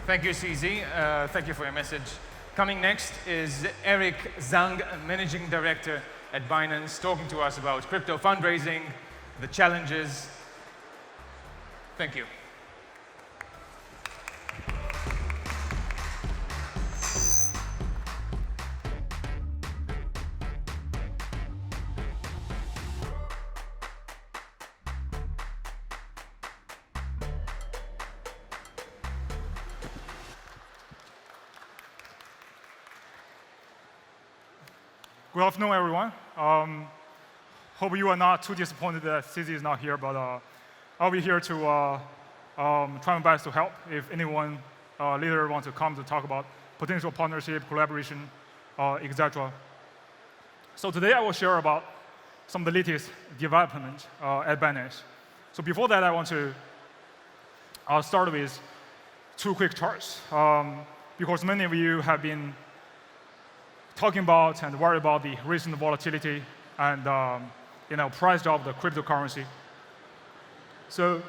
Thank you, CZ. Thank you for your message. Coming next is Erick Zhang, Managing Director at Binance, talking to us about crypto fundraising, the challenges. Thank you. Good afternoon, everyone. Hope you are not too disappointed that CZ is not here, but I'll be here to try my best to help if anyone later wants to come to talk about potential partnership, collaboration, etc. So today I will share about some of the latest development at Binance. So before that, I want to start with two quick charts, because many of you have been talking about and worried about the recent volatility and price drop of the cryptocurrency. So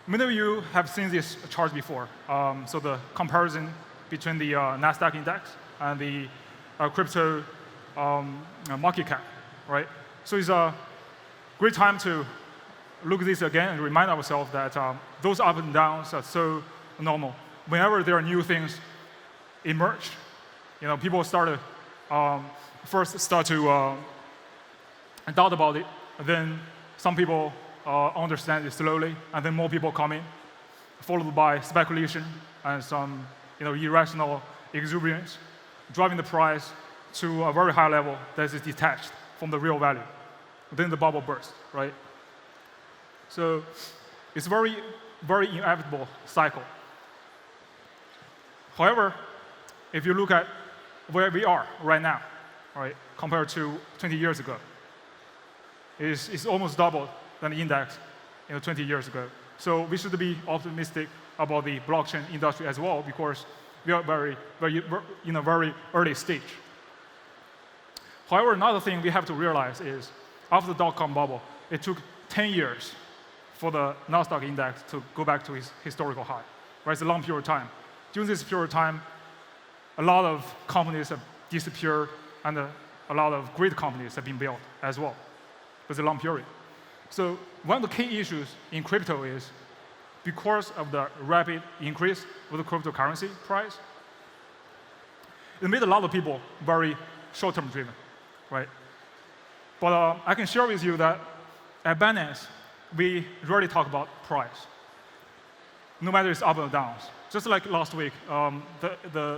many of you have seen this chart before. So the comparison between the Nasdaq index and the crypto market cap, right? So it's a great time to look at this again and remind ourselves that those ups and downs are so normal. Whenever there are new things emerge, people first start to doubt about it. And then some people understand it slowly, and then more people come in, followed by speculation and some irrational exuberance, driving the price to a very high level that is detached from the real value. Then the bubble bursts, right? So it's a very, very inevitable cycle. However, if you look at where we are right now, right, compared to 20 years ago, it's almost double than the index 20 years ago. So we should be optimistic about the blockchain industry as well, because we are very early stage. However, another thing we have to realize is after the dot-com bubble, it took 10 years for the Nasdaq index to go back to its historical high. Right? It's a long period of time. During this period of time, a lot of companies have disappeared, and a lot of great companies have been built as well. It's a long period. So one of the key issues in crypto is because of the rapid increase of the cryptocurrency price, it made a lot of people very short-term driven, right? But I can share with you that at Binance, we rarely talk about price, no matter it's up or downs. Just like last week,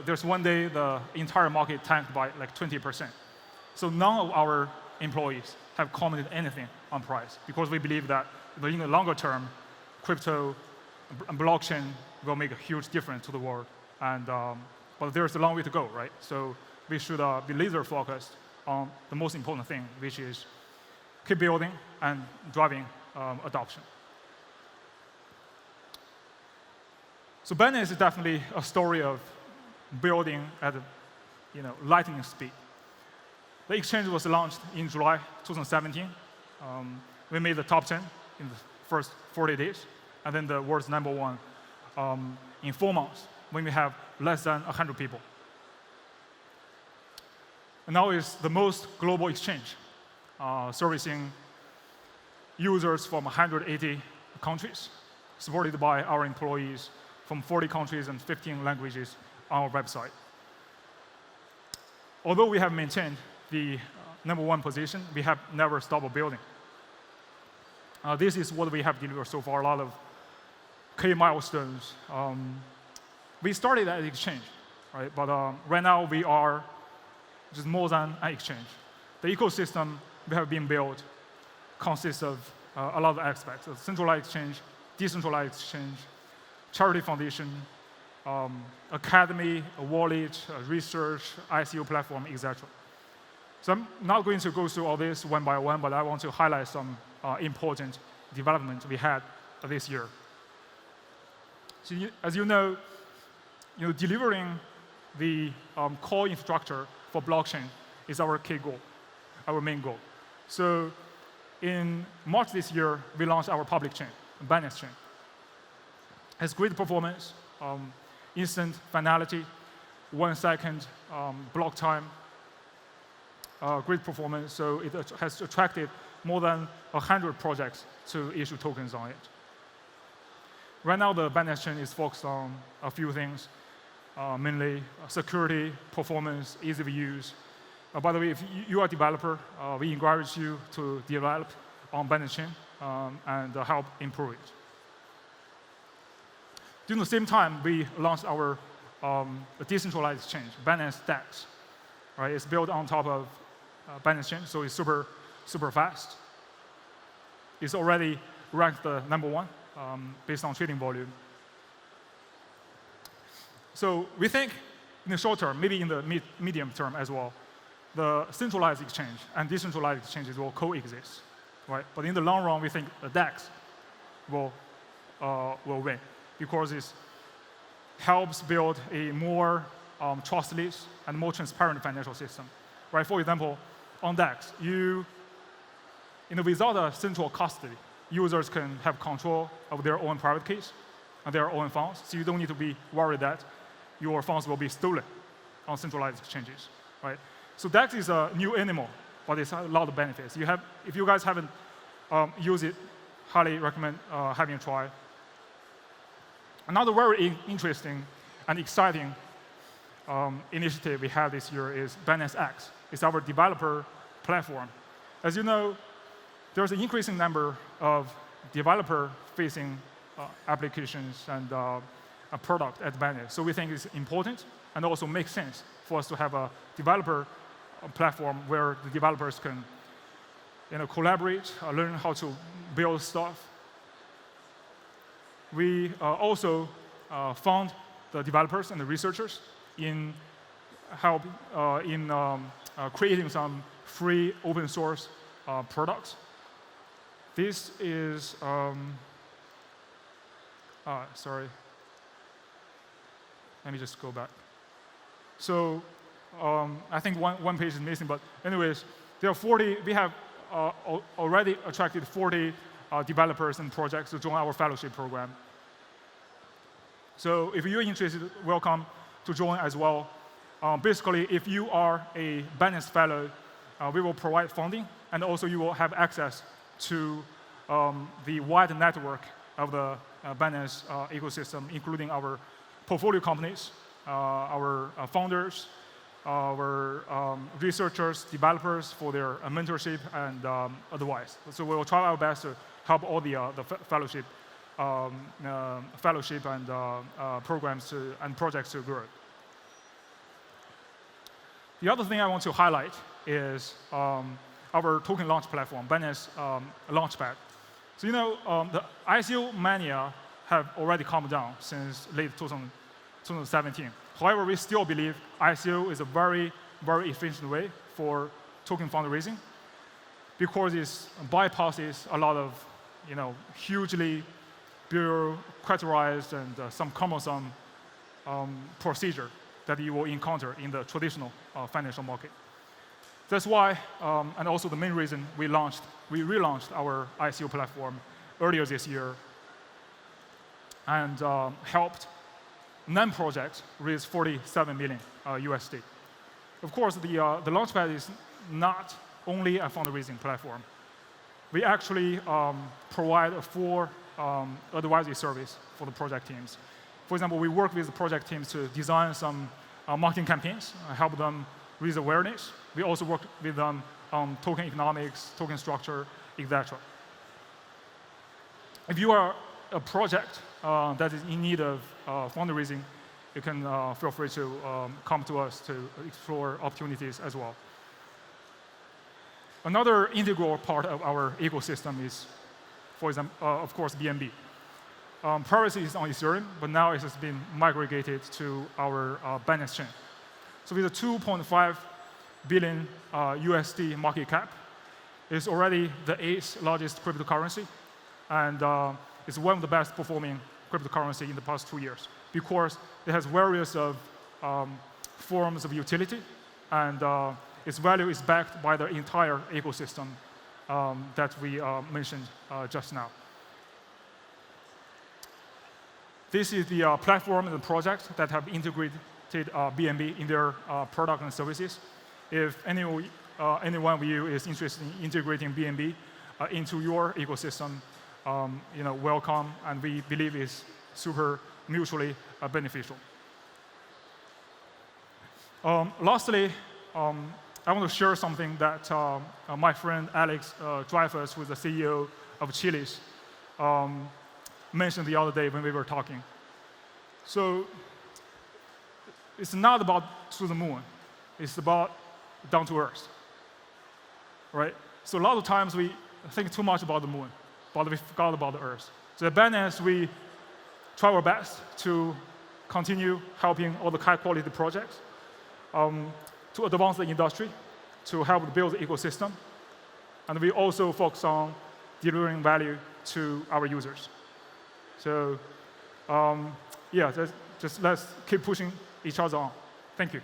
there's one day the entire market tanked by like 20%. So none of our employees have commented anything on price, because we believe that in the longer term, crypto and blockchain will make a huge difference to the world. And but there's a long way to go, right? So we should be laser focused on the most important thing, which is keep building and driving adoption. So Binance is definitely a story of building at lightning speed. The exchange was launched in July 2017. We made the top 10 in the first 40 days, and then the world's #1 in 4 months, when we have less than 100 people. And now it's the most global exchange, servicing users from 180 countries, supported by our employees from 40 countries and 15 languages on our website. Although we have maintained the #1 position, we have never stopped building. This is what we have delivered so far, a lot of key milestones. We started as an exchange, right? But right now we are just more than an exchange. The ecosystem we have been built consists of a lot of aspects: a centralized exchange, decentralized exchange, charity foundation, academy, a wallet, a research, ICO platform, etc. So I'm not going to go through all this one by one, but I want to highlight some important developments we had this year. So as you know, delivering the core infrastructure for blockchain is our key goal, our main goal. So in March this year, we launched our public chain, Binance Chain. It has great performance. instant finality, 1 second block time, great performance. So it has attracted more than 100 projects to issue tokens on it. Right now, the Binance chain is focused on a few things, mainly security, performance, ease of use. By the way, if you are a developer, we encourage you to develop on Binance chain and help improve it. During the same time, we launched our decentralized exchange, Binance DEX. Right? It's built on top of Binance chain, so it's super fast. It's already ranked the #1 based on trading volume. So we think in the short term, maybe in the medium term as well, the centralized exchange and decentralized exchanges will coexist, right? But in the long run, we think the DEX will win because it helps build a more trustless and more transparent financial system, right? For example, on DEX, without a central custody, users can have control of their own private keys and their own funds, so you don't need to be worried that your funds will be stolen on centralized exchanges, right? So DEX is a new animal, but it's a lot of benefits. If you guys haven't used it, highly recommend having a try. Another very interesting and exciting initiative we have this year is Binance X. It's our developer platform. As you know, there's an increasing number of developer-facing applications and a product at Binance. So we think it's important and also makes sense for us to have a developer platform where the developers can collaborate, learn how to build stuff. We also fund the developers and the researchers in creating some free open source products. This is, sorry. Let me just go back. So I think one page is missing, but anyways, there are 40, we have already attracted 40 developers and projects to join our fellowship program. So if you're interested, welcome to join as well. Basically, if you are a Binance fellow, we will provide funding, and also you will have access to the wide network of the Binance ecosystem, including our portfolio companies, our founders, our researchers, developers for their mentorship and advice. So we will try our best to help all the fellowship and programs and projects to grow. The other thing I want to highlight is our token launch platform, Binance Launchpad. So the ICO mania have already calmed down since late 2017. However, we still believe ICO is a very, very efficient way for token fundraising because it bypasses a lot of hugely bureaucratized and some cumbersome procedure that you will encounter in the traditional financial market. That's why, and also the main reason we relaunched our ICO platform earlier this year and helped 9 projects raise $47 million USD. Of course, the Launchpad is not only a fundraising platform. We actually provide a full advisory service for the project teams. For example, we work with the project teams to design some marketing campaigns, help them raise awareness. We also work with them on token economics, token structure, etc. If you are a project that is in need of fundraising, you can feel free to come to us to explore opportunities as well. Another integral part of our ecosystem is, for example, of course, BNB. Privacy is on Ethereum, but now it has been migrated to our Binance chain. So with a 2.5 billion USD market cap, it's already the 8th largest cryptocurrency, and it's one of the best performing cryptocurrency in the past 2 years because it has various forms of utility, and its value is backed by the entire ecosystem that we mentioned just now. this is the platform and the projects that have integrated BNB in their product and services. If any one of you is interested in integrating BNB into your ecosystem, welcome, and we believe it's super mutually beneficial. Lastly, I want to share something that my friend Alex Dreyfus, who is the CEO of Chili's, mentioned the other day when we were talking. So it's not about to the moon. It's about down to earth, right? So a lot of times we think too much about the moon, but we forgot about the earth. So at Binance, we try our best to continue helping all the high-quality projects to advance the industry, to help build the ecosystem. And we also focus on delivering value to our users. So yeah, just let's keep pushing each other on. Thank you.